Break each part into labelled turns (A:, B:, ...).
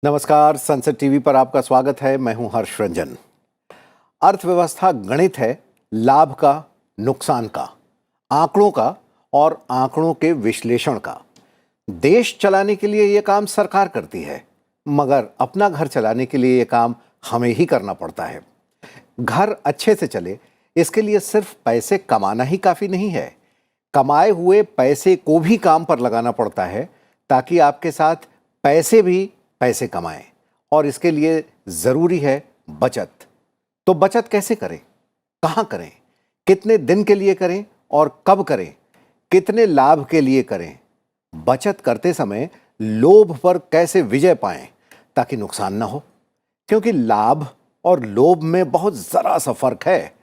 A: नमस्कार, संसद टीवी पर आपका स्वागत है। मैं हूं हर्ष रंजन। अर्थव्यवस्था गणित है लाभ का, नुकसान का, आंकड़ों का और आंकड़ों के विश्लेषण का। देश चलाने के लिए यह काम सरकार करती है, मगर अपना घर चलाने के लिए यह काम हमें ही करना पड़ता है। घर अच्छे से चले इसके लिए सिर्फ पैसे कमाना ही काफी नहीं है, कमाए हुए पैसे को भी काम पर लगाना पड़ता है ताकि आपके साथ पैसे भी पैसे कमाएं। और इसके लिए जरूरी है बचत। तो बचत कैसे करें, कहां करें, कितने दिन के लिए करें और कब करें, कितने लाभ के लिए करें। बचत करते समय लोभ पर कैसे विजय पाएं ताकि नुकसान ना हो, क्योंकि लाभ और लोभ में बहुत जरा सा फर्क है।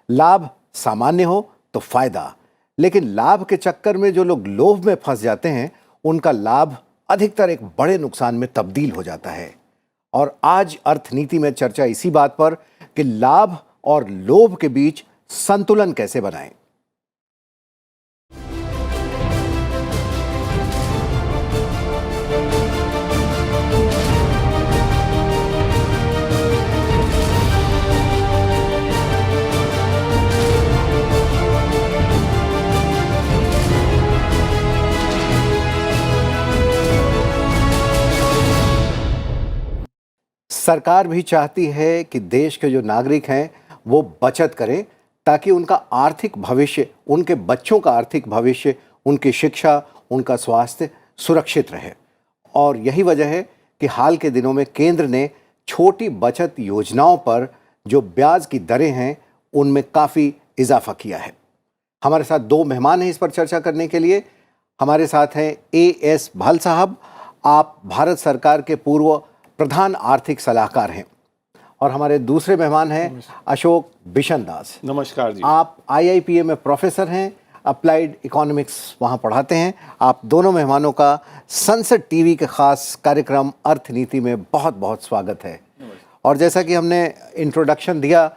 A: लाभ सामान्य हो तो फायदा, लेकिन लाभ के चक्कर में जो लोग लोभ में फंस जाते हैं उनका लाभ अधिकतर एक बड़े नुकसान में तब्दील हो जाता है। और आज अर्थनीति में चर्चा इसी बात पर कि लाभ और लोभ के बीच संतुलन कैसे बनाएं। सरकार भी चाहती है कि देश के जो नागरिक हैं वो बचत करें ताकि उनका आर्थिक भविष्य, उनके बच्चों का आर्थिक भविष्य, उनकी शिक्षा, उनका स्वास्थ्य सुरक्षित रहे। और यही वजह है कि हाल के दिनों में केंद्र ने छोटी बचत योजनाओं पर जो ब्याज की दरें हैं उनमें काफ़ी इजाफा किया है। हमारे साथ दो मेहमान हैं इस पर चर्चा करने के लिए। हमारे साथ हैं A.S. भाल साहब, आप भारत सरकार के पूर्व प्रधान आर्थिक सलाहकार हैं। और हमारे दूसरे मेहमान हैं अशोक बिशन दास।
B: नमस्कार जी।
A: आप IIPA में प्रोफेसर हैं, अप्लाइड इकोनॉमिक्स वहाँ पढ़ाते हैं। आप दोनों मेहमानों का संसद टीवी के खास कार्यक्रम अर्थनीति में बहुत बहुत स्वागत है। और जैसा कि हमने इंट्रोडक्शन दिया,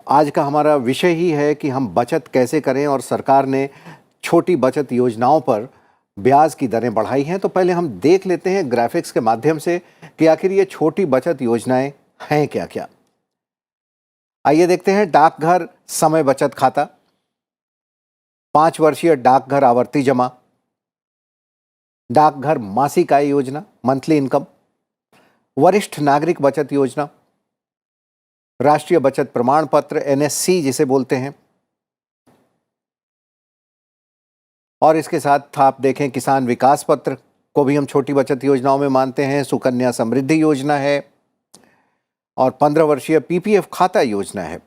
A: आज का हमारा विषय ही है कि हम बचत कैसे करें, और सरकार ने छोटी बचत योजनाओं पर ब्याज की दरें बढ़ाई हैं। तो पहले हम देख लेते हैं ग्राफिक्स के माध्यम से कि आखिर ये छोटी बचत योजनाएं हैं क्या क्या। आइए देखते हैं। डाकघर समय बचत खाता, 5 वर्षीय डाकघर आवर्ती जमा, डाकघर मासिक आय योजना, मंथली इनकम, वरिष्ठ नागरिक बचत योजना, राष्ट्रीय बचत प्रमाण पत्र NSC जिसे बोलते हैं, और इसके साथ आप देखें किसान विकास पत्र को भी हम छोटी बचत योजनाओं में मानते हैं। सुकन्या समृद्धि योजना है और 15 वर्षीय PPF खाता योजना है।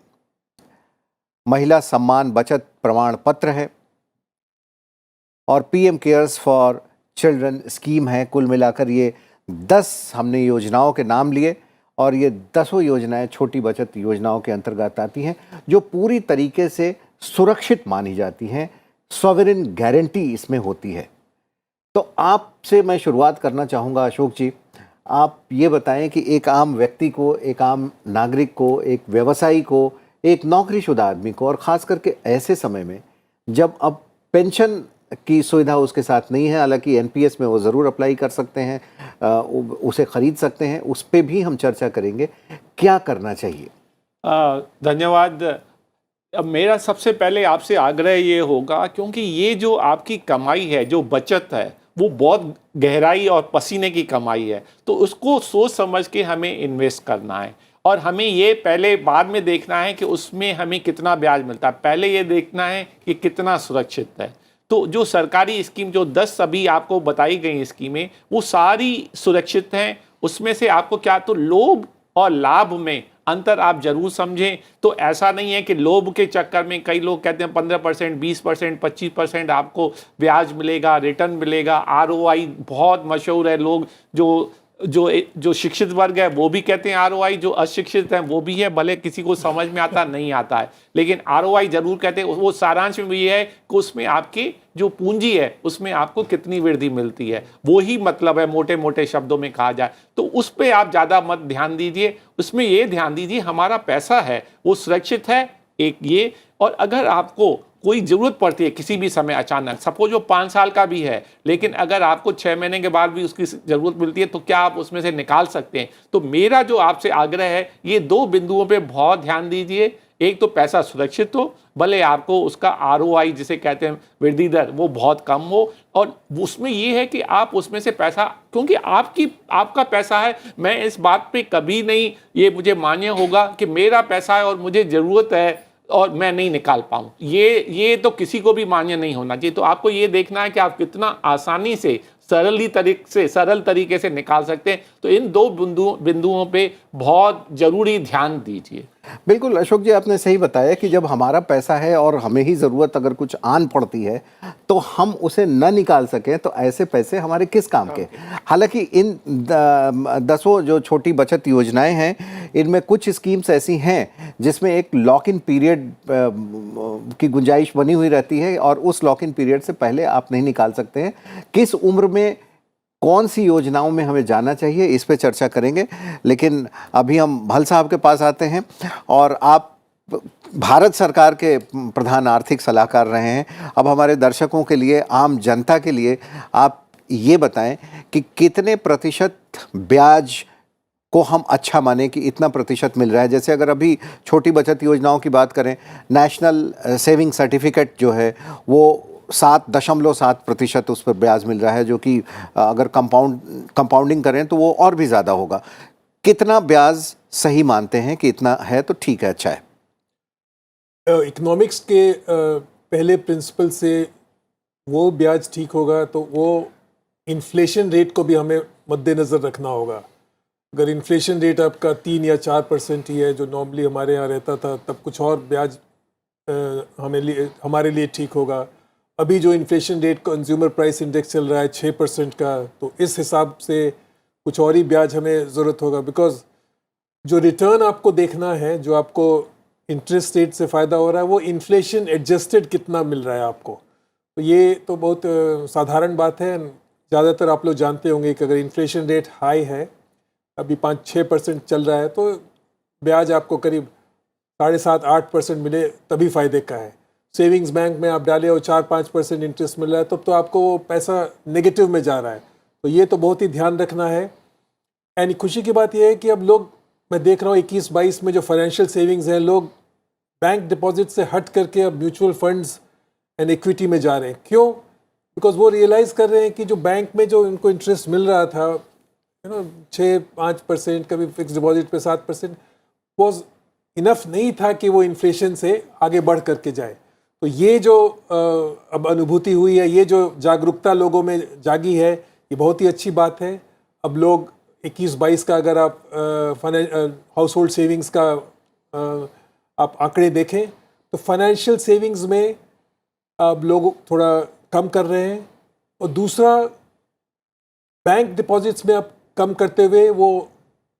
A: महिला सम्मान बचत प्रमाण पत्र है और PM cares for children scheme है। कुल मिलाकर ये 10 हमने योजनाओं के नाम लिए और ये 10 योजनाएं छोटी बचत योजनाओं के अंतर्गत आती हैं जो पूरी तरीके से सुरक्षित मानी जाती हैं। सॉवरेन गारंटी इसमें होती है। तो आपसे मैं शुरुआत करना चाहूँगा अशोक जी, आप ये बताएं कि एक आम व्यक्ति को, एक आम नागरिक को, एक व्यवसायी को, एक नौकरीशुदा आदमी को, और ख़ास करके ऐसे समय में जब अब पेंशन की सुविधा उसके साथ नहीं है, हालांकि NPS में वो ज़रूर अप्लाई कर सकते हैं, उसे ख़रीद सकते हैं, उस पर भी हम चर्चा करेंगे क्या करना चाहिए।
B: धन्यवाद। अब मेरा सबसे पहले आपसे आग्रह ये होगा, क्योंकि ये जो आपकी कमाई है, जो बचत है, वो बहुत गहराई और पसीने की कमाई है, तो उसको सोच समझ के हमें इन्वेस्ट करना है। और हमें ये पहले बाद में देखना है कि उसमें हमें कितना ब्याज मिलता है, पहले ये देखना है कि कितना सुरक्षित है। तो जो सरकारी स्कीम, जो 10 अभी आपको बताई गई स्कीमें, वो सारी सुरक्षित हैं। उसमें से आपको क्या, तो लोभ और लाभ में अंतर आप जरूर समझें। तो ऐसा नहीं है कि लोभ के चक्कर में कई लोग कहते हैं 15%, 20%, 25% आपको ब्याज मिलेगा, रिटर्न मिलेगा। ROI बहुत मशहूर है। लोग जो शिक्षित वर्ग है वो भी कहते हैं ROI, जो अशिक्षित हैं वो भी है, भले किसी को समझ में आता नहीं आता है, लेकिन ROI जरूर कहते हैं। वो सारांश में ये है कि उसमें आपकी जो पूंजी है उसमें आपको कितनी वृद्धि मिलती है, वो ही मतलब है मोटे मोटे शब्दों में कहा जाए तो। उस पर आप ज़्यादा मत ध्यान दीजिए, उसमें ये ध्यान दीजिए हमारा पैसा है वो सुरक्षित है, एक ये। और अगर आपको कोई ज़रूरत पड़ती है किसी भी समय अचानक, सपोज वो 5 साल का भी है, लेकिन अगर आपको 6 महीने के बाद भी उसकी ज़रूरत मिलती है तो क्या आप उसमें से निकाल सकते हैं? तो मेरा जो आपसे आग्रह है, ये 2 बिंदुओं पे बहुत ध्यान दीजिए। एक तो पैसा सुरक्षित हो, भले आपको उसका आरओआई जिसे कहते हैं वृद्धि दर वो बहुत कम हो, और उसमें ये है कि आप उसमें से पैसा, क्योंकि आपका पैसा है, मैं इस बात पे कभी नहीं ये मुझे मान्य होगा कि मेरा पैसा है और मुझे ज़रूरत है और मैं नहीं निकाल पाऊँ। ये तो किसी को भी मान्य नहीं होना चाहिए। तो आपको ये देखना है कि आप कितना आसानी से सरल तरीके से निकाल सकते हैं। तो इन 2 बिंदुओं पे बहुत ज़रूरी ध्यान दीजिए।
A: बिल्कुल अशोक जी, आपने सही बताया कि जब हमारा पैसा है और हमें ही ज़रूरत अगर कुछ आन पड़ती है तो हम उसे न निकाल सकें तो ऐसे पैसे हमारे किस काम के। हालांकि इन 10 जो छोटी बचत योजनाएं हैं, इनमें कुछ स्कीम्स ऐसी हैं जिसमें एक लॉक इन पीरियड की गुंजाइश बनी हुई रहती है और उस लॉक इन पीरियड से पहले आप नहीं निकाल सकते हैं। किस उम्र में कौन सी योजनाओं में हमें जाना चाहिए, इस पे चर्चा करेंगे। लेकिन अभी हम भल साहब के पास आते हैं और आप भारत सरकार के प्रधान आर्थिक सलाहकार रहे हैं। अब हमारे दर्शकों के लिए, आम जनता के लिए आप ये बताएं कि कितने प्रतिशत ब्याज को हम अच्छा माने कि इतना प्रतिशत मिल रहा है। जैसे अगर अभी छोटी बचत योजनाओं की बात करें, नेशनल सेविंग सर्टिफिकेट जो है वो 7.7% उस पर ब्याज मिल रहा है, जो कि अगर कंपाउंडिंग करें तो वो और भी ज़्यादा होगा। कितना ब्याज सही मानते हैं कि इतना है तो ठीक है, अच्छा है?
C: इकोनॉमिक्स के पहले प्रिंसिपल से वो ब्याज ठीक होगा तो वो इन्फ्लेशन रेट को भी हमें मद्देनज़र रखना होगा। अगर इन्फ्लेशन रेट आपका 3 या 4% ही है, जो नॉर्मली हमारे यहाँ रहता था, तब कुछ और ब्याज हमारे लिए ठीक होगा। अभी जो inflation rate consumer price index चल रहा है 6% का, तो इस हिसाब से कुछ और ही ब्याज हमें ज़रूरत होगा। बिकॉज जो रिटर्न आपको देखना है, जो आपको इंटरेस्ट रेट से फ़ायदा हो रहा है, वो इन्फ्लेशन एडजस्टेड कितना मिल रहा है आपको। तो ये तो बहुत साधारण बात है। ज़्यादातर आप लोग जानते होंगे कि अगर इन्फ्लेशन रेट हाई है, अभी 5-6% चल रहा है, तो ब्याज आपको करीब 7.5-8% मिले तभी फ़ायदे का है। सेविंग्स बैंक में आप डाले और 4-5% इंटरेस्ट मिल रहा है, तब तो आपको वो पैसा नेगेटिव में जा रहा है। तो ये तो बहुत ही ध्यान रखना है। यानी खुशी की बात यह है कि अब लोग, मैं देख रहा हूँ 21-22 में जो फाइनेंशियल सेविंग्स हैं, लोग बैंक डिपॉजिट से हट करके अब म्यूचुअल फंड्स एंड इक्विटी में जा रहे हैं। क्यों? बिकॉज वो रियलाइज़ कर रहे हैं कि जो बैंक में जो उनको इंटरेस्ट मिल रहा था, 6-5%, कभी फिक्स डिपॉजिट पे 7%, वॉज इनफ नहीं था कि वो इन्फ्लेशन से आगे बढ़ करके जाए। तो ये जो अब अनुभूति हुई है, ये जो जागरूकता लोगों में जागी है, ये बहुत ही अच्छी बात है। अब लोग 21-22 का अगर आप हाउस होल्ड सेविंग्स का आप आंकड़े देखें तो फाइनेंशियल सेविंग्स में अब लोग थोड़ा कम कर रहे हैं, और दूसरा बैंक डिपॉजिट्स में अब कम करते हुए वो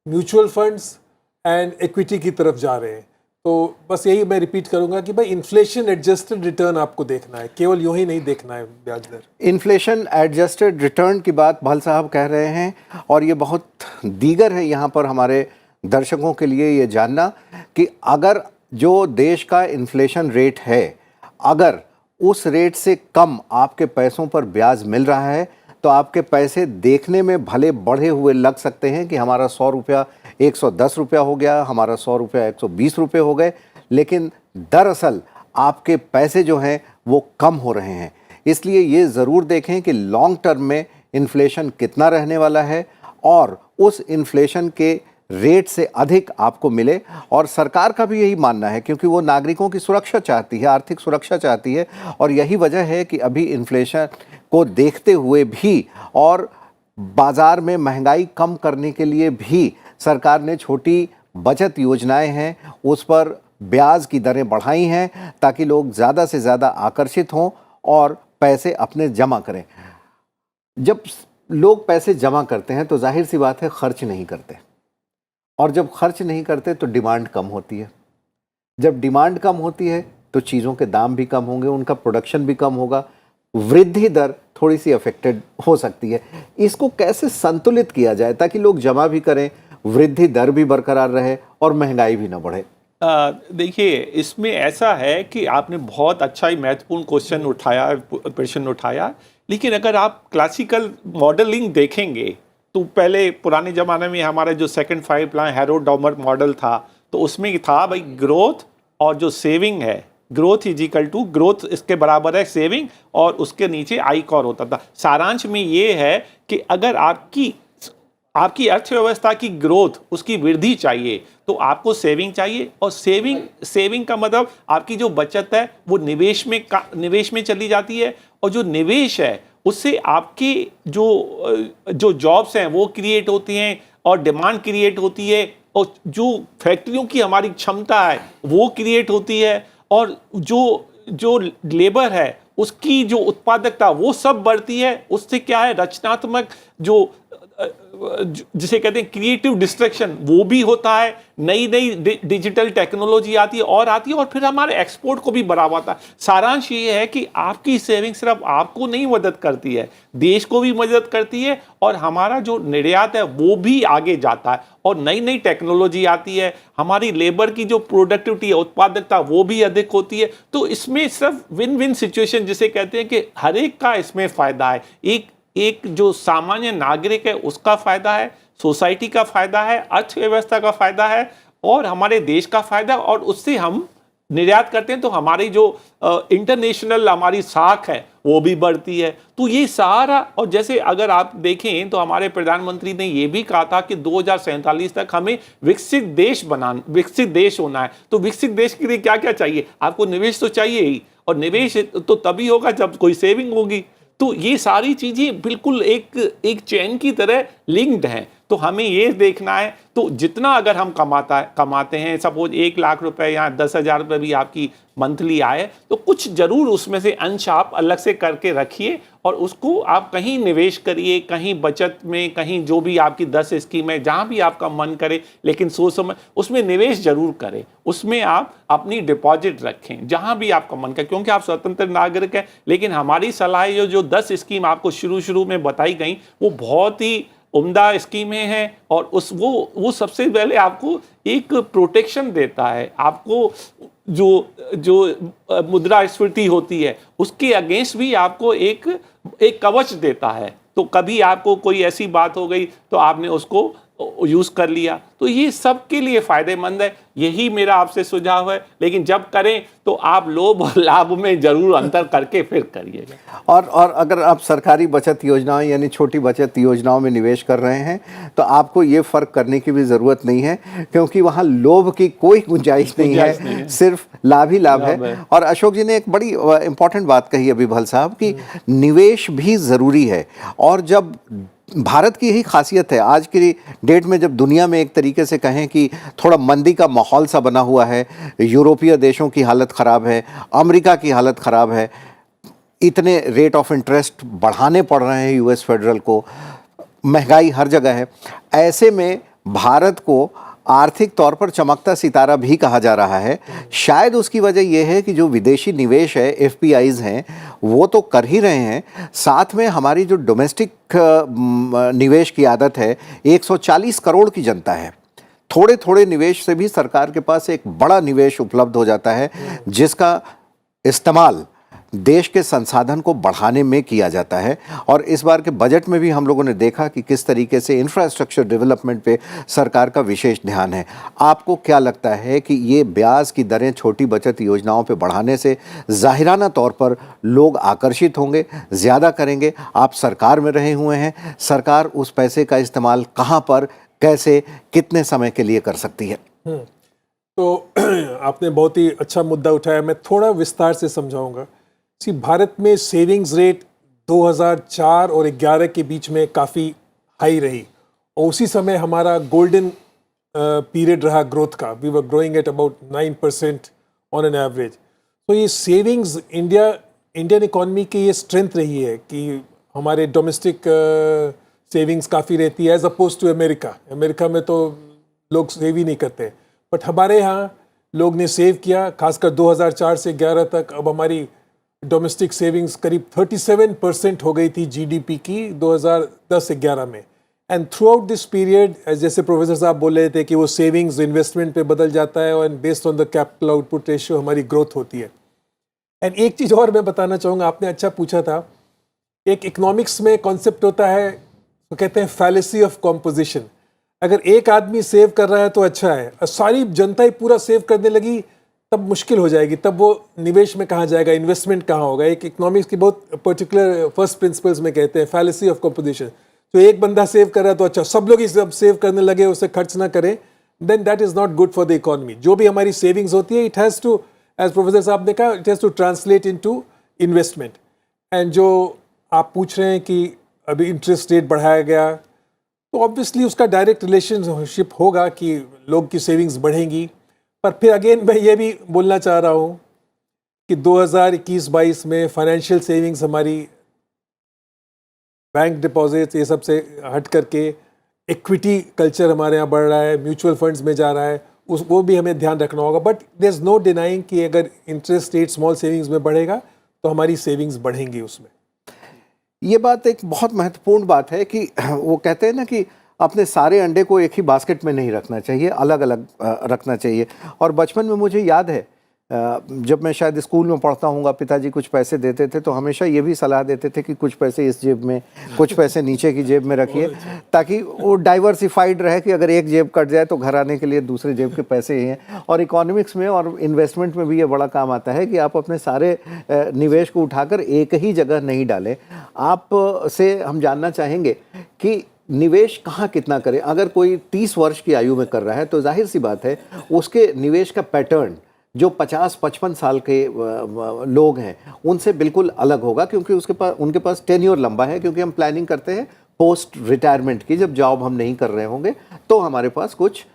C: म्यूचुअल फंड्स एंड इक्विटी की तरफ जा रहे हैं। तो बस यही मैं रिपीट करूंगा कि भाई इन्फ्लेशन एडजस्टेड रिटर्न आपको देखना है, केवल यूं ही नहीं देखना है ब्याज दर।
A: इन्फ्लेशन एडजस्टेड रिटर्न की बात भल साहब कह रहे हैं, और ये बहुत दीगर है यहाँ पर हमारे दर्शकों के लिए ये जानना कि अगर जो देश का इन्फ्लेशन रेट है, अगर उस रेट से कम आपके पैसों पर ब्याज मिल रहा है तो आपके पैसे देखने में भले बढ़े हुए लग सकते हैं कि हमारा 100 रुपया 110 रुपया हो गया, हमारा 100 रुपया 120 रुपये हो गए, लेकिन दरअसल आपके पैसे जो हैं वो कम हो रहे हैं। इसलिए ये ज़रूर देखें कि लॉन्ग टर्म में इन्फ्लेशन कितना रहने वाला है और उस इन्फ्लेशन के रेट से अधिक आपको मिले। और सरकार का भी यही मानना है, क्योंकि वो नागरिकों की सुरक्षा चाहती है, आर्थिक सुरक्षा चाहती है, और यही वजह है कि अभी इन्फ्लेशन को देखते हुए भी और बाज़ार में महंगाई कम करने के लिए भी सरकार ने छोटी बचत योजनाएं हैं उस पर ब्याज की दरें बढ़ाई हैं, ताकि लोग ज़्यादा से ज़्यादा आकर्षित हों और पैसे अपने जमा करें। जब लोग पैसे जमा करते हैं तो जाहिर सी बात है खर्च नहीं करते, और जब खर्च नहीं करते तो डिमांड कम होती है। जब डिमांड कम होती है तो चीज़ों के दाम भी कम होंगे, उनका प्रोडक्शन भी कम होगा, वृद्धि दर थोड़ी सी अफेक्टेड हो सकती है। इसको कैसे संतुलित किया जाए ताकि लोग जमा भी करें, वृद्धि दर भी बरकरार रहे और महंगाई भी ना बढ़े?
B: देखिए, इसमें ऐसा है कि आपने बहुत अच्छा ही महत्वपूर्ण प्रश्न उठाया, लेकिन अगर आप क्लासिकल मॉडलिंग देखेंगे तो पहले पुराने ज़माने में हमारा जो सेकंड 5 प्लान हैरोडामर मॉडल था, तो उसमें था भाई ग्रोथ और जो सेविंग है, growth is equal to growth इसके बराबर है सेविंग, और उसके नीचे आई कॉर होता था। सारांश में ये है कि अगर आपकी अर्थव्यवस्था की ग्रोथ, उसकी वृद्धि चाहिए तो आपको सेविंग चाहिए, और सेविंग का मतलब आपकी जो बचत है वो निवेश में चली जाती है, और जो निवेश है उससे आपकी जो जॉब्स हैं वो क्रिएट होती हैं और डिमांड क्रिएट होती है, और जो फैक्ट्रियों की हमारी क्षमता है वो क्रिएट होती है, और जो लेबर है उसकी जो उत्पादकता वो सब बढ़ती है। उससे क्या है, रचनात्मक जिसे कहते हैं क्रिएटिव डिस्ट्रक्शन वो भी होता है, नई डिजिटल टेक्नोलॉजी आती है, और फिर हमारे एक्सपोर्ट को भी बढ़ावा आता है। सारांश ये है कि आपकी सेविंग सिर्फ आपको नहीं मदद करती है, देश को भी मदद करती है, और हमारा जो निर्यात है वो भी आगे जाता है, और नई टेक्नोलॉजी आती है, हमारी लेबर की जो प्रोडक्टिविटी है, उत्पादकता वो भी अधिक होती है। तो इसमें सिर्फ विन विन सिचुएशन जिसे कहते हैं कि हर एक का इसमें फायदा है। एक जो सामान्य नागरिक है उसका फायदा है, सोसाइटी का फायदा है, अर्थव्यवस्था का फायदा है, और हमारे देश का फायदा, और उससे हम निर्यात करते हैं तो हमारी जो इंटरनेशनल हमारी साख है वो भी बढ़ती है। तो ये सारा, और जैसे अगर आप देखें तो हमारे प्रधानमंत्री ने ये भी कहा था कि 2047 तक हमें विकसित देश होना है। तो विकसित देश के लिए क्या क्या चाहिए, आपको निवेश तो चाहिए ही, और निवेश तो तभी होगा जब कोई सेविंग होगी। तो ये सारी चीजें बिल्कुल एक चेन की तरह लिंक्ड हैं। तो हमें ये देखना है, तो जितना अगर हम कमाते हैं, सपोज 1 लाख रुपए या 10,000 रुपए भी आपकी मंथली आए, तो कुछ जरूर उसमें से अंश आप अलग से करके रखिए, और उसको आप कहीं निवेश करिए, कहीं बचत में, कहीं जो भी आपकी 10 स्कीम है जहां भी आपका मन करे, लेकिन सोच समझ उसमें निवेश जरूर करें, उसमें आप अपनी डिपॉजिट रखें जहां भी आपका मन करे, क्योंकि आप स्वतंत्र नागरिक हैं। लेकिन हमारी सलाह जो 10 स्कीम आपको शुरू में बताई गई वो बहुत ही उम्दा स्कीमें हैं, और वो सबसे पहले आपको एक प्रोटेक्शन देता है, आपको जो मुद्रास्फीति होती है उसके अगेंस्ट भी आपको एक कवच देता है। तो कभी आपको कोई ऐसी बात हो गई तो आपने उसको यूज कर लिया, तो ये सबके लिए फायदेमंद है। यही मेरा आपसे सुझाव है, लेकिन जब करें तो आप लोभ और लाभ में जरूर अंतर करके फिर करिएगा।
A: और अगर आप सरकारी बचत योजनाओं यानी छोटी बचत योजनाओं में निवेश कर रहे हैं तो आपको ये फर्क करने की भी ज़रूरत नहीं है, क्योंकि वहाँ लोभ की कोई गुंजाइश नहीं है, सिर्फ लाभ ही लाभ है। और अशोक जी ने एक बड़ी इंपॉर्टेंट बात कही अभी भल साहब कि निवेश भी ज़रूरी है, और जब भारत की यही खासियत है आज की डेट में, जब दुनिया में एक तरीके से कहें कि थोड़ा मंदी का माहौल सा बना हुआ है, यूरोपीय देशों की हालत ख़राब है, अमेरिका की हालत ख़राब है, इतने रेट ऑफ इंटरेस्ट बढ़ाने पड़ रहे हैं यूएस फेडरल को, महंगाई हर जगह है, ऐसे में भारत को आर्थिक तौर पर चमकता सितारा भी कहा जा रहा है। शायद उसकी वजह यह है कि जो विदेशी निवेश है, एफपीआईज हैं, वो तो कर ही रहे हैं, साथ में हमारी जो डोमेस्टिक निवेश की आदत है, 140 करोड़ की जनता है, थोड़े थोड़े निवेश से भी सरकार के पास एक बड़ा निवेश उपलब्ध हो जाता है, जिसका इस्तेमाल देश के संसाधन को बढ़ाने में किया जाता है। और इस बार के बजट में भी हम लोगों ने देखा कि किस तरीके से इंफ्रास्ट्रक्चर डेवलपमेंट पे सरकार का विशेष ध्यान है। आपको क्या लगता है कि ये ब्याज की दरें छोटी बचत योजनाओं पे बढ़ाने से जाहिराना तौर पर लोग आकर्षित होंगे, ज़्यादा करेंगे? आप सरकार में रहे हुए हैं, सरकार उस पैसे का इस्तेमाल कहाँ पर, कैसे, कितने समय के लिए कर सकती है?
C: तो आपने बहुत ही अच्छा मुद्दा उठाया, मैं थोड़ा विस्तार से समझाऊंगा। भारत में सेविंग्स रेट 2004 और 11 के बीच में काफ़ी हाई रही, और उसी समय हमारा गोल्डन पीरियड रहा ग्रोथ का। We were growing at about 9% on an average. तो ये सेविंग्स इंडियन इकॉनमी की ये स्ट्रेंथ रही है कि हमारे डोमेस्टिक सेविंग्स काफ़ी रहती है, एज अपोज टू अमेरिका में तो लोग सेव ही नहीं करते, बट हमारे यहाँ लोग ने सेव किया, खासकर 2004 से 11 तक। अब हमारी डोमेस्टिक सेविंग्स करीब 37% हो गई थी जीडीपी की 2010 से 11 में। And through out this period, जैसे प्रोफेसर साहब बोल रहे थे कि वो सेविंग्स इन्वेस्टमेंट पे बदल जाता है और based on the capital output ratio हमारी ग्रोथ होती है। एंड एक चीज़ और मैं बताना चाहूँगा, आपने अच्छा पूछा था, एक इकोनॉमिक्स में कॉन्सेप्ट होता है, तो कहते हैं फैलेसी ऑफ कॉम्पोजिशन। अगर एक आदमी सेव कर रहा है तो अच्छा है, और सारी जनता ही पूरा सेव करने लगी तब मुश्किल हो जाएगी, तब वो निवेश में कहाँ जाएगा, इन्वेस्टमेंट कहाँ होगा। एक इकोनॉमिक्स की बहुत पर्टिकुलर फर्स्ट प्रिंसिपल्स में कहते हैं फैलेसी ऑफ कॉम्पोजिशन। तो एक बंदा सेव कर रहा है तो अच्छा, सब लोग ही सब सेव करने लगे, उसे खर्च ना करें, then that is not good for the economy. जो भी हमारी सेविंग्स होती है, it has to, as professor साहब ने कहा, it has to translate into investment. And जो आप पूछ रहे हैं कि अभी इंटरेस्ट रेट बढ़ाया गया, तो ऑब्वियसली उसका डायरेक्ट रिलेशनशिप होगा कि लोग की सेविंग्स बढ़ेंगी। पर फिर अगेन मैं ये भी बोलना चाह रहा हूँ कि 2021-22 में फाइनेंशियल सेविंग्स हमारी बैंक डिपॉजिट्स ये सब से हट करके इक्विटी कल्चर हमारे यहाँ बढ़ रहा है, म्यूचुअल फंड्स में जा रहा है, वो भी हमें ध्यान रखना होगा। But there is no denying कि अगर इंटरेस्ट रेट स्मॉल सेविंग्स में बढ़ेगा तो हमारी सेविंग्स बढ़ेंगी उसमें।
A: ये बात एक बहुत महत्वपूर्ण बात है कि वो कहते हैं ना कि अपने सारे अंडे को एक ही बास्केट में नहीं रखना चाहिए, अलग अलग रखना चाहिए। और बचपन में मुझे याद है, जब मैं शायद स्कूल में पढ़ता हूँगा, पिताजी कुछ पैसे देते थे तो हमेशा ये भी सलाह देते थे कि कुछ पैसे इस जेब में, कुछ पैसे नीचे की जेब में रखिए, ताकि वो डाइवर्सिफाइड रहे कि अगर एक जेब कट जाए तो घर आने के लिए दूसरे जेब के पैसे ही हैं। और इकोनॉमिक्स में और इन्वेस्टमेंट में भी ये बड़ा काम आता है कि आप अपने सारे निवेश को उठाकर एक ही जगह नहीं डालें। आप से हम जानना चाहेंगे कि निवेश कहाँ कितना करें। अगर कोई 30 वर्ष की आयु में कर रहा है तो जाहिर सी बात है उसके निवेश का पैटर्न जो 50-55 साल के लोग हैं उनसे बिल्कुल अलग होगा, क्योंकि उनके पास टेन्योर लंबा है। क्योंकि हम प्लानिंग करते हैं पोस्ट रिटायरमेंट की, जब जॉब हम नहीं कर रहे होंगे तो हमारे पास कुछ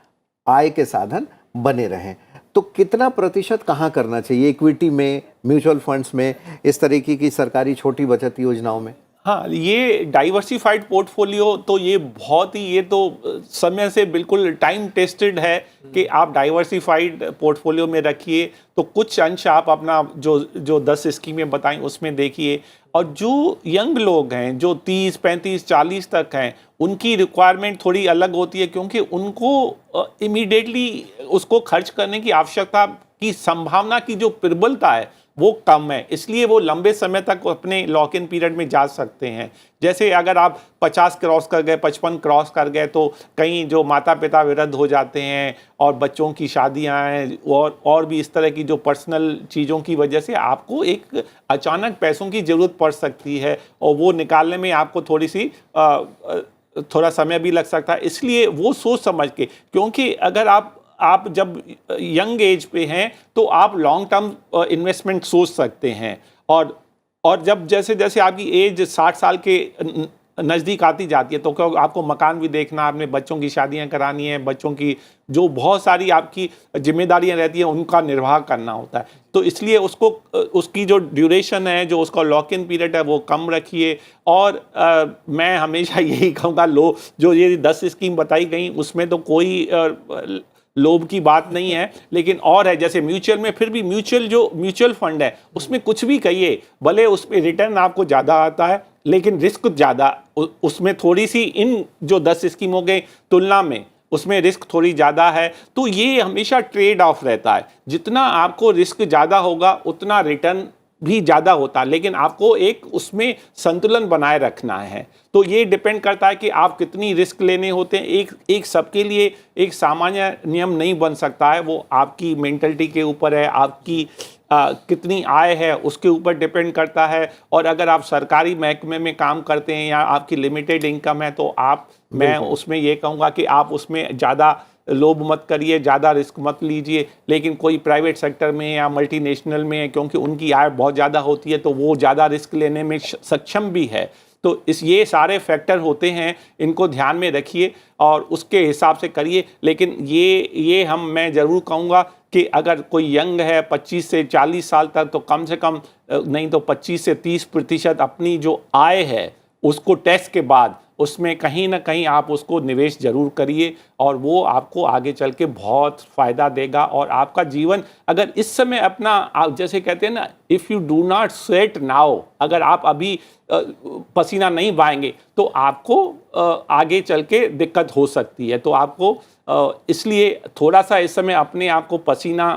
A: आय के साधन बने रहें। तो कितना प्रतिशत कहाँ करना चाहिए, इक्विटी में, म्यूचुअल फंड्स में, इस तरीके की सरकारी छोटी बचत योजनाओं में?
B: हाँ, ये डाइवर्सिफाइड पोर्टफोलियो तो ये बहुत ही, ये तो समय से बिल्कुल टाइम टेस्टेड है कि आप डाइवर्सिफाइड पोर्टफोलियो में रखिए। तो कुछ अंश आप अपना जो 10 स्कीमें बताएं उसमें देखिए। और जो यंग लोग हैं, जो 30, 35, 40 तक हैं, उनकी रिक्वायरमेंट थोड़ी अलग होती है, क्योंकि उनको इमीडिएटली उसको खर्च करने की आवश्यकता की संभावना की जो प्रबलता है वो कम है, इसलिए वो लंबे समय तक अपने लॉक इन पीरियड में जा सकते हैं। जैसे अगर आप 50 क्रॉस कर गए, 55 क्रॉस कर गए, तो कहीं जो माता पिता वृद्ध हो जाते हैं और बच्चों की शादियां हैं और भी इस तरह की जो पर्सनल चीज़ों की वजह से आपको एक अचानक पैसों की ज़रूरत पड़ सकती है और वो निकालने में आपको थोड़ा समय भी लग सकता है। इसलिए वो सोच समझ के, क्योंकि अगर आप जब यंग एज पे हैं तो आप लॉन्ग टर्म इन्वेस्टमेंट सोच सकते हैं। और जब जैसे जैसे आपकी एज 60 साल के नज़दीक आती जाती है तो क्या आपको मकान भी देखना, आपने बच्चों की शादियां करानी है, बच्चों की जो बहुत सारी आपकी जिम्मेदारियां रहती हैं उनका निर्वाह करना होता है। तो इसलिए उसकी जो ड्यूरेशन है, जो उसका लॉक इन पीरियड है, वो कम रखिए। और मैं हमेशा यही कहूँगा, जो ये 10 स्कीम बताई गई उसमें तो कोई लोभ की बात नहीं है, लेकिन और है जैसे म्यूचुअल में, फिर भी म्यूचुअल फंड है उसमें कुछ भी कहिए, भले उसमें रिटर्न आपको ज़्यादा आता है लेकिन रिस्क ज़्यादा उसमें थोड़ी सी, इन जो 10 स्कीमों के तुलना में उसमें रिस्क थोड़ी ज़्यादा है। तो ये हमेशा ट्रेड ऑफ रहता है, जितना आपको रिस्क ज़्यादा होगा उतना रिटर्न भी ज़्यादा होता है, लेकिन आपको एक उसमें संतुलन बनाए रखना है। तो ये डिपेंड करता है कि आप कितनी रिस्क लेने होते हैं। एक सबके लिए एक सामान्य नियम नहीं बन सकता है, वो आपकी मेंटलिटी के ऊपर है, आपकी कितनी आय है उसके ऊपर डिपेंड करता है। और अगर आप सरकारी महकमे में काम करते हैं या आपकी लिमिटेड इनकम है तो मैं उसमें ये कहूँगा कि आप उसमें ज़्यादा लोभ मत करिए, ज़्यादा रिस्क मत लीजिए। लेकिन कोई प्राइवेट सेक्टर में या मल्टीनेशनल में है, क्योंकि उनकी आय बहुत ज़्यादा होती है तो वो ज़्यादा रिस्क लेने में सक्षम भी है। तो ये सारे फैक्टर होते हैं, इनको ध्यान में रखिए और उसके हिसाब से करिए। लेकिन मैं ज़रूर कहूँगा कि अगर कोई यंग है 25 से 40 साल तक, तो कम से कम नहीं तो 25 से 30% अपनी जो आय है उसको टैक्स के बाद उसमें कहीं ना कहीं आप उसको निवेश जरूर करिए और वो आपको आगे चल के बहुत फ़ायदा देगा। और आपका जीवन अगर इस समय अपना आप जैसे कहते हैं ना, if you do not sweat now, अगर आप अभी पसीना नहीं बहाएंगे तो आपको आगे चल के दिक्कत हो सकती है। तो आपको इसलिए थोड़ा सा इस समय अपने आप को पसीना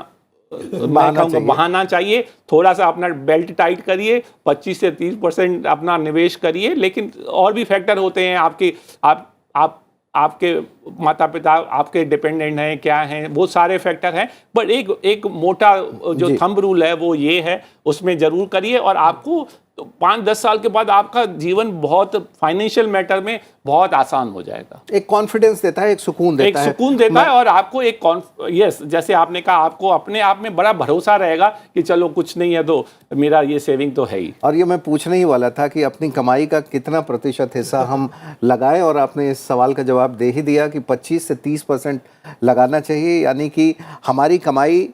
B: बहाना चाहिए। थोड़ा सा अपना बेल्ट टाइट करिए, 25 से 30% अपना निवेश करिए। लेकिन और भी फैक्टर होते हैं आपके, आपके माता पिता आपके डिपेंडेंट हैं क्या हैं, वो सारे फैक्टर हैं। बट एक मोटा जो थंब रूल है वो ये है, उसमें जरूर करिए और आपको 5-10 साल के बाद आपका जीवन बहुत फाइनेंशियल मैटर में बहुत आसान हो जाएगा।
A: एक कॉन्फिडेंस देता है, एक सुकून देता है।
B: एक सुकून देता है और आपको एक यस, जैसे आपने कहा, आपको अपने आप में बड़ा भरोसा रहेगा कि चलो कुछ नहीं है तो मेरा ये सेविंग तो है ही।
A: और ये मैं पूछने ही वाला था कि अपनी कमाई का कितना प्रतिशत हिस्सा हम लगाएं, और आपने इस सवाल का जवाब दे ही दिया कि 25 से 30% लगाना चाहिए। यानी कि हमारी कमाई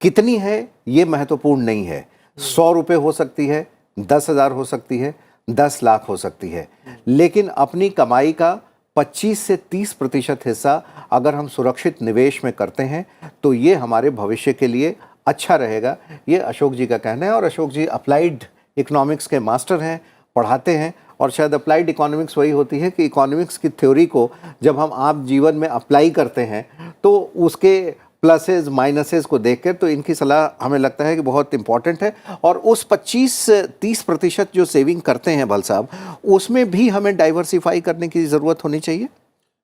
A: कितनी है ये महत्वपूर्ण नहीं है। 100 रुपये हो सकती है, 10,000 हो सकती है, 10 लाख हो सकती है, लेकिन अपनी कमाई का 25 से 30% हिस्सा अगर हम सुरक्षित निवेश में करते हैं तो ये हमारे भविष्य के लिए अच्छा रहेगा। ये अशोक जी का कहना है। और अशोक जी अप्लाइड इकोनॉमिक्स के मास्टर हैं, पढ़ाते हैं, और शायद अप्लाइड इकोनॉमिक्स वही होती है कि इकोनॉमिक्स की थ्योरी को जब हम आप जीवन में अप्लाई करते हैं तो उसके प्लसेस माइनसेस को देखकर तो इनकी सलाह हमें लगता है कि बहुत इंपॉर्टेंट है। और उस 25-30% जो सेविंग करते हैं भल साहब, उसमें भी हमें डाइवर्सिफाई करने की ज़रूरत होनी चाहिए।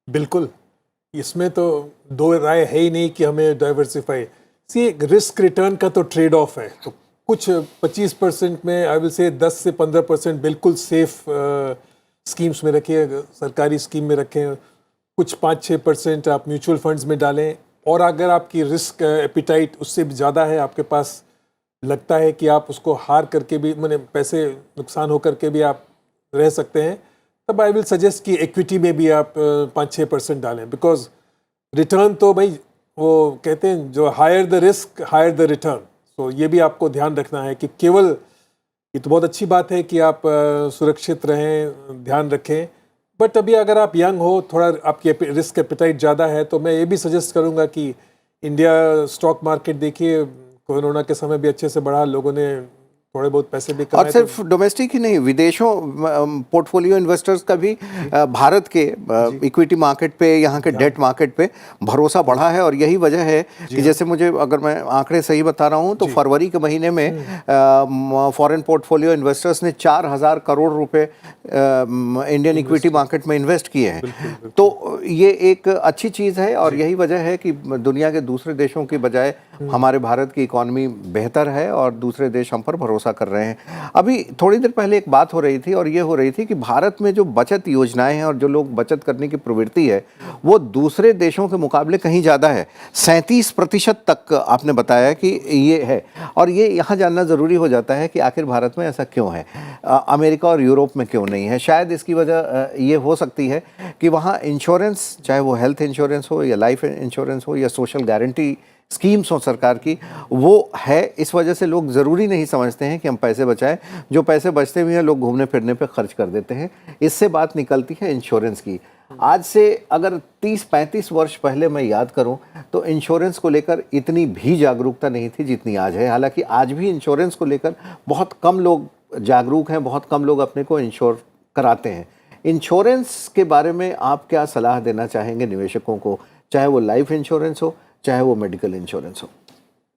C: बिल्कुल, इसमें तो दो राय है ही नहीं कि हमें डाइवर्सिफाई। सी, रिस्क रिटर्न का तो ट्रेड ऑफ है। तो कुछ 25% में आई विल से 10 से 15% बिल्कुल सेफ स्कीम्स में रखिए, सरकारी स्कीम में रखें। कुछ 5-6% आप म्यूचुअल फंड्स में डालें। और अगर आपकी रिस्क एपिटाइट उससे भी ज़्यादा है, आपके पास लगता है कि आप उसको हार करके भी, माने पैसे नुकसान हो करके भी आप रह सकते हैं, तब आई विल सजेस्ट कि इक्विटी में भी आप 5-6% डालें। बिकॉज रिटर्न तो भाई वो कहते हैं जो higher the risk higher the return. तो ये भी आपको ध्यान रखना है कि केवल, ये तो बहुत अच्छी बात है कि आप सुरक्षित रहें, ध्यान रखें, बट अभी अगर आप यंग हो, थोड़ा आपकी रिस्क एपिटाइट ज़्यादा है, तो मैं ये भी सजेस्ट करूँगा कि इंडिया स्टॉक मार्केट देखिए, कोरोना के समय भी अच्छे से बढ़ा, लोगों ने थोड़े बहुत पैसे भी कमाए।
A: और सिर्फ डोमेस्टिक ही नहीं, विदेशों पोर्टफोलियो इन्वेस्टर्स का भी भारत के इक्विटी मार्केट पे, यहाँ के डेट मार्केट पे भरोसा बढ़ा है। और यही वजह है कि जैसे मुझे, अगर मैं आंकड़े सही बता रहा हूँ तो फरवरी के महीने में फॉरेन पोर्टफोलियो इन्वेस्टर्स ने 4,000 करोड़ रुपए इंडियन इक्विटी मार्केट में इन्वेस्ट किए हैं। तो ये एक अच्छी चीज़ है और यही वजह है कि दुनिया के दूसरे देशों की बजाय हमारे भारत की इकॉनमी बेहतर है और दूसरे देश हम पर भरोसा कर रहे हैं। अभी थोड़ी देर पहले एक बात हो रही थी और ये हो रही थी कि भारत में जो बचत योजनाएं हैं और जो लोग बचत करने की प्रवृत्ति है वो दूसरे देशों के मुकाबले कहीं ज़्यादा है। 37% तक आपने बताया कि ये है। और ये यहाँ जानना ज़रूरी हो जाता है कि आखिर भारत में ऐसा क्यों है, अमेरिका और यूरोप में क्यों नहीं है। शायद इसकी वजह ये हो सकती है कि वहाँ इंश्योरेंस, चाहे वो हेल्थ इंश्योरेंस हो या लाइफ इंश्योरेंस हो या सोशल गारंटी स्कीम्स हो सरकार की, वो है। इस वजह से लोग ज़रूरी नहीं समझते हैं कि हम पैसे बचाएं। जो पैसे बचते भी हैं लोग घूमने फिरने पे खर्च कर देते हैं। इससे बात निकलती है इंश्योरेंस की। आज से अगर 30-35 वर्ष पहले मैं याद करूं तो इंश्योरेंस को लेकर इतनी भी जागरूकता नहीं थी जितनी आज है। हालांकि आज भी इंश्योरेंस को लेकर बहुत कम लोग जागरूक हैं, बहुत कम लोग अपने को इंश्योर कराते हैं। इंश्योरेंस के बारे में आप क्या सलाह देना चाहेंगे निवेशकों को, चाहे वो लाइफ इंश्योरेंस हो चाहे वो मेडिकल इंश्योरेंस हो?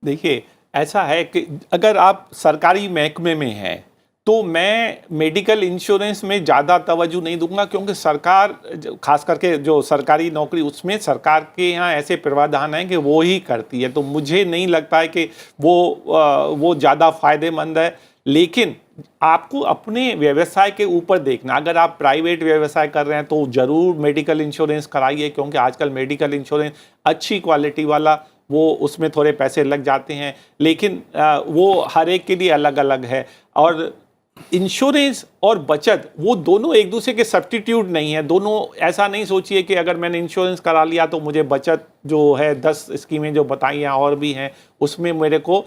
A: देखिए,
B: ऐसा है कि अगर आप सरकारी महकमे में हैं तो मैं मेडिकल इंश्योरेंस में ज़्यादा तवज्जो नहीं दूंगा, क्योंकि सरकार, खास करके जो सरकारी नौकरी, उसमें सरकार के यहाँ ऐसे प्रावधान हैं कि वो ही करती है। तो मुझे नहीं लगता है कि वो ज़्यादा फायदेमंद है। लेकिन आपको अपने व्यवसाय के ऊपर देखना। अगर आप प्राइवेट व्यवसाय कर रहे हैं तो ज़रूर मेडिकल इंश्योरेंस कराइए, क्योंकि आजकल मेडिकल इंश्योरेंस अच्छी क्वालिटी वाला, वो उसमें थोड़े पैसे लग जाते हैं, लेकिन वो हर एक के लिए अलग अलग है। और इंश्योरेंस और बचत वो दोनों एक दूसरे के सब्स्टिट्यूट नहीं है। दोनों, ऐसा नहीं सोचिए कि अगर मैंने इंश्योरेंस करा लिया तो मुझे बचत जो है 10 स्कीमें जो बताई हैं और भी हैं उसमें मेरे को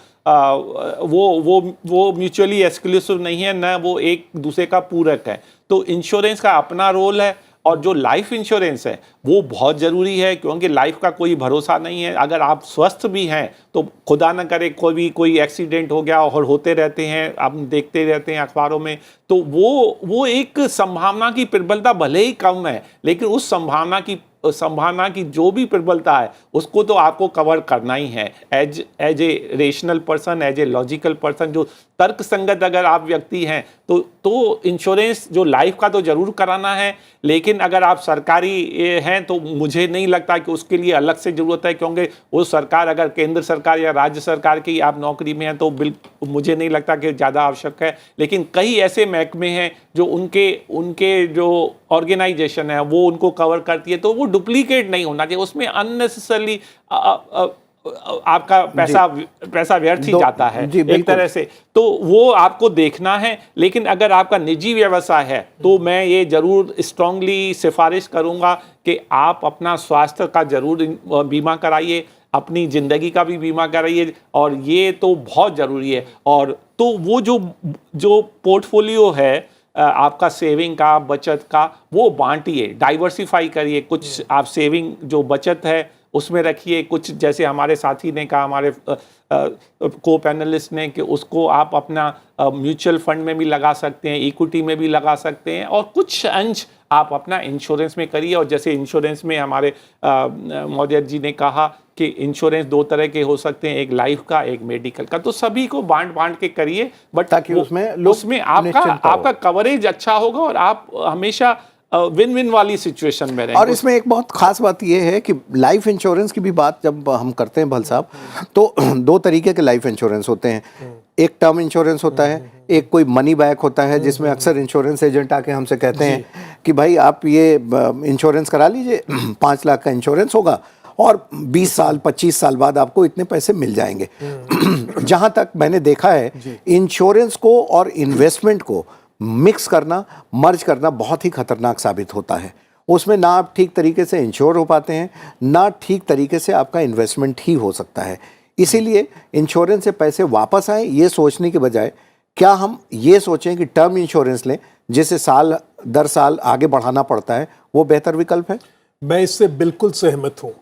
B: वो म्यूचुअली एक्सक्लूसिव नहीं है, ना वो एक दूसरे का पूरक है। तो इंश्योरेंस का अपना रोल है और जो लाइफ इंश्योरेंस है वो बहुत ज़रूरी है, क्योंकि लाइफ का कोई भरोसा नहीं है। अगर आप स्वस्थ भी हैं तो खुदा न करे कोई एक्सीडेंट हो गया, और होते रहते हैं, आप देखते रहते हैं अखबारों में, तो वो एक संभावना की प्रबलता भले ही कम है, लेकिन उस संभावना की जो भी प्रबलता है उसको तो आपको कवर करना ही है। As a rational person, as a logical person, जो तर्क संगत अगर आप व्यक्ति हैं तो इंश्योरेंस जो लाइफ का तो जरूर कराना है, लेकिन अगर आप सरकारी हैं तो मुझे नहीं लगता कि उसके लिए अलग से ज़रूरत है, क्योंकि वो सरकार, अगर केंद्र सरकार या राज्य सरकार की आप नौकरी में हैं तो बिल्कुल मुझे नहीं लगता कि ज़्यादा आवश्यक है। लेकिन कई ऐसे महकमे हैं जो उनके जो ऑर्गेनाइजेशन है वो उनको कवर करती है, तो वो डुप्लीकेट नहीं होना चाहिए, उसमें अननेसेसरली आपका पैसा व्यर्थ ही जाता है एक तरह से, तो वो आपको देखना है। लेकिन अगर आपका निजी व्यवसाय है तो मैं ये जरूर स्ट्रांगली सिफारिश करूंगा कि आप अपना स्वास्थ्य का जरूर बीमा कराइए, अपनी ज़िंदगी का भी बीमा कराइए, और ये तो बहुत ज़रूरी है। और तो वो जो पोर्टफोलियो है आपका सेविंग का, बचत का, वो बांटिए, डाइवर्सिफाई करिए। कुछ आप सेविंग जो बचत है उसमें रखिए, कुछ जैसे हमारे साथी ने कहा, हमारे को पैनलिस्ट ने, कि उसको आप अपना म्यूचुअल फंड में भी लगा सकते हैं, इक्विटी में भी लगा सकते हैं, और कुछ अंश आप अपना इंश्योरेंस में करिए। और जैसे इंश्योरेंस में हमारे महोदय जी ने कहा कि इंश्योरेंस 2 तरह के हो सकते हैं, एक लाइफ का, एक मेडिकल का, तो सभी को बांट के करिए, बट
A: ताकि उसमें
B: आपका कवरेज अच्छा होगा और आप हमेशा विन विन वाली सिचुएशन में रहेंगे।
A: और इसमें एक बहुत खास बात यह है कि लाइफ इंश्योरेंस की भी बात जब हम करते हैं भल साहब, तो 2 तरीके के लाइफ इंश्योरेंस होते हैं। एक टर्म इंश्योरेंस होता है, एक कोई मनी बैक होता है, जिसमें अक्सर इंश्योरेंस एजेंट आके हमसे कहते हैं कि भाई आप ये इंश्योरेंस करा लीजिए, 5 लाख का इंश्योरेंस होगा और 20 साल 25 साल बाद आपको इतने पैसे मिल जाएंगे। जहां तक मैंने देखा है, इंश्योरेंस को और इन्वेस्टमेंट को मिक्स करना, मर्ज करना बहुत ही खतरनाक साबित होता है। उसमें ना आप ठीक तरीके से इंश्योर हो पाते हैं, ना ठीक तरीके से आपका इन्वेस्टमेंट ही हो सकता है। इसीलिए इंश्योरेंस से पैसे वापस आए ये सोचने के बजाय क्या हम ये सोचें कि टर्म इंश्योरेंस लें, जिसे साल दर साल आगे बढ़ाना पड़ता है, वो बेहतर विकल्प है।
C: मैं इससे बिल्कुल सहमत हूँ।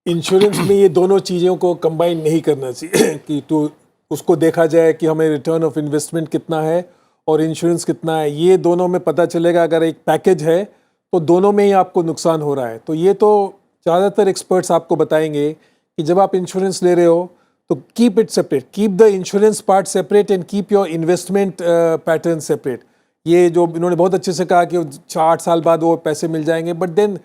C: इंश्योरेंस में ये दोनों चीज़ों को कंबाइन नहीं करना चाहिए कि तो उसको देखा जाए कि हमें रिटर्न ऑफ इन्वेस्टमेंट कितना है और इंश्योरेंस कितना है, ये दोनों में पता चलेगा। अगर एक पैकेज है तो दोनों में ही आपको नुकसान हो रहा है। तो ये तो ज़्यादातर एक्सपर्ट्स आपको बताएंगे कि जब आप इंश्योरेंस ले रहे हो तो keep it separate, keep the insurance part separate and keep your investment pattern separate. ये जो इन्होंने बहुत अच्छे से कहा कि 8 साल बाद वो पैसे मिल जाएंगे, बट देन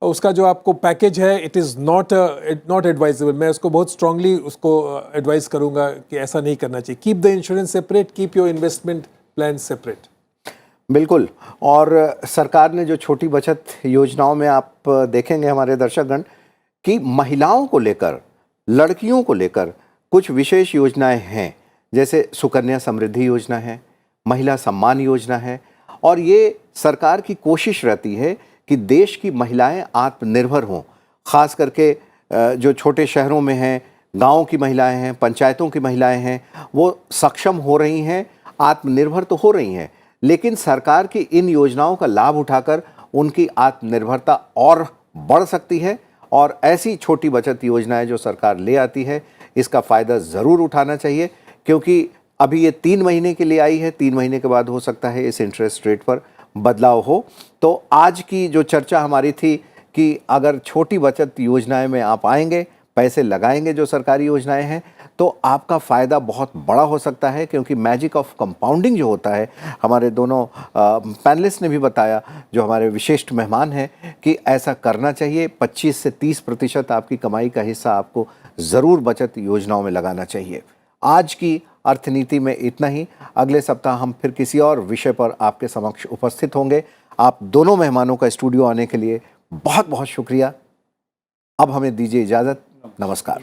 C: उसका जो आपको पैकेज है इट इज़ नॉट एडवाइजेबल। मैं उसको बहुत स्ट्रांगली उसको एडवाइस करूँगा कि ऐसा नहीं करना चाहिए। Keep the insurance separate, keep your investment plan separate.
A: बिल्कुल। और सरकार ने जो छोटी बचत योजनाओं में आप देखेंगे हमारे दर्शकगण कि महिलाओं को लेकर, लड़कियों को लेकर कुछ विशेष योजनाएं हैं, जैसे सुकन्या समृद्धि योजना है, महिला सम्मान योजना है। और ये सरकार की कोशिश रहती है कि देश की महिलाएं आत्मनिर्भर हों, खास करके जो छोटे शहरों में हैं, गाँव की महिलाएं हैं, पंचायतों की महिलाएं हैं, वो सक्षम हो रही हैं, आत्मनिर्भर तो हो रही हैं, लेकिन सरकार की इन योजनाओं का लाभ उठाकर उनकी आत्मनिर्भरता और बढ़ सकती है। और ऐसी छोटी बचत योजनाएं जो सरकार ले आती है, इसका फ़ायदा ज़रूर उठाना चाहिए, क्योंकि अभी ये 3 महीने के लिए आई है, 3 महीने के बाद हो सकता है इस इंटरेस्ट रेट पर बदलाव हो। तो आज की जो चर्चा हमारी थी कि अगर छोटी बचत योजनाएं में आप आएंगे, पैसे लगाएंगे जो सरकारी योजनाएं हैं, तो आपका फ़ायदा बहुत बड़ा हो सकता है, क्योंकि मैजिक ऑफ कंपाउंडिंग जो होता है, हमारे दोनों पैनलिस्ट ने भी बताया, जो हमारे विशिष्ट मेहमान हैं, कि ऐसा करना चाहिए। 25 से 30% आपकी कमाई का हिस्सा आपको ज़रूर बचत योजनाओं में लगाना चाहिए। आज की अर्थनीति में इतना ही। अगले सप्ताह हम फिर किसी और विषय पर आपके समक्ष उपस्थित होंगे। आप दोनों मेहमानों का स्टूडियो आने के लिए बहुत बहुत शुक्रिया। अब हमें दीजिए इजाज़त। नमस्कार।